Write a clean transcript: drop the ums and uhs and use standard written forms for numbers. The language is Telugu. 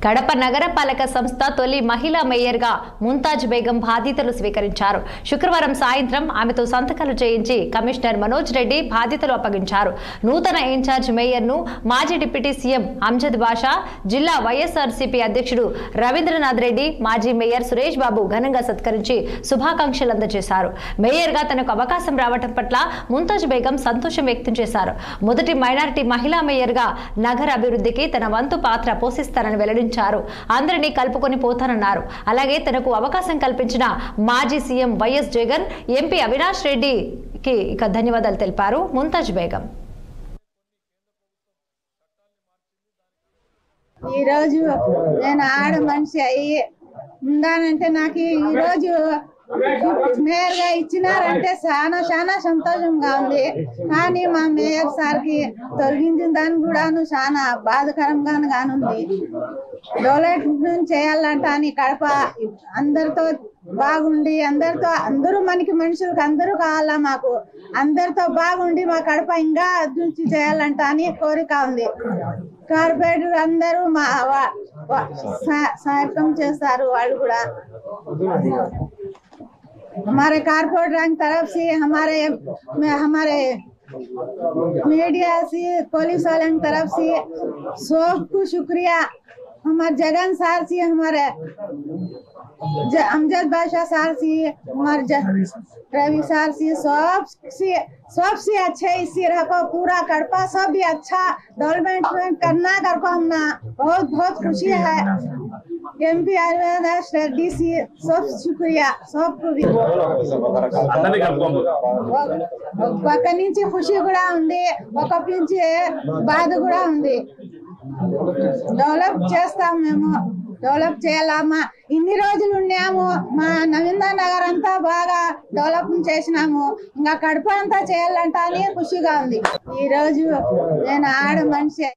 కడప నగరపాలక సంస్థ తొలి మహిళా మేయర్గా ముంతాజ్ బేగం బాధ్యతలు స్వీకరించారు. శుక్రవారం సాయంత్రం ఆమెతో సంతకాలు చేయించి కమిషనర్ మనోజ్ రెడ్డి బాధ్యతలు అప్పగించారు. నూతన ఇన్ఛార్జ్ మేయర్ను మాజీ డిప్యూటీ సీఎం అమ్జద్ బాషా, జిల్లా వైఎస్ఆర్సీపీ అధ్యక్షుడు రవీంద్రనాథ్ రెడ్డి, మాజీ మేయర్ సురేష్ బాబు ఘనంగా సత్కరించి శుభాకాంక్షలు అందజేశారు. మేయర్గా తనకు అవకాశం రావడం పట్ల ముంతాజ్ బేగం సంతోషం వ్యక్తం చేశారు. మొదటి మైనారిటీ మహిళా మేయర్గా నగర అభివృద్ధికి తన వంతు పాత్ర పోషిస్తారని వెల్లడించారు. అందరినీ కలుపుకొని పోతానన్నారు. అలాగే తనకు అవకాశం కల్పించిన మాజీ CM YS Jagan, MP Avinash రెడ్డికి ధన్యవాదాలు తెలిపారు ముంతాజ్ బేగం. ఈ రోజు నేను ఆడ మనిషి అయ్యి ఉండానంటే నాకు ఈ రోజు మేయర్ గా ఇచ్చినారంటే చాలా సంతోషంగా ఉంది. కానీ మా మేయర్ సార్కి తొలగించిన దాన్ని కూడాను చాలా బాధకరంగాను కానుంది. డెవలప్మెంట్ చేయాలంట అని కడప అందరితో బాగుండి అందరూ మనకి మనుషులకు అందరూ కావాలా, మాకు అందరితో బాగుండి మా కడప ఇంకా అభివృద్ధి చేయాలంట అని కోరిక ఉంది. కార్పొరేటర్ అందరూ మా సహాయకం చేస్తారు. వాళ్ళు కూడా हमारे कारपोरेटर की तरफ से हमारे मीडिया से पुलिस वाले की तरफ से सबको शुक्रिया। हमारे जगन सार से, हमारे अमजद बादशाह सार से, हमारे रवि सार से, सबसे अच्छे इसी रखो पूरा कड़पा सब भी अच्छा डेवलपमेंट करना करको हमना बहुत खुशी है। ఎంపీ అవినాష్ రెడ్డి सब शुक्रिया सबको भी ఒక నుంచి ఖుషి కూడా ఉంది, ఒక నుంచి బాధ కూడా ఉంది. డెవలప్ చేస్తాం, మేము డెవలప్ చేయాలమ్మా. ఇన్ని రోజులు ఉన్నాము, మా నవీంద్ర నగర్ అంతా బాగా డెవలప్ చేసినాము, ఇంకా కడప అంతా చేయాలంట అని ఖుషిగా ఉంది. ఈ రోజు నేను ఆడ మనిషి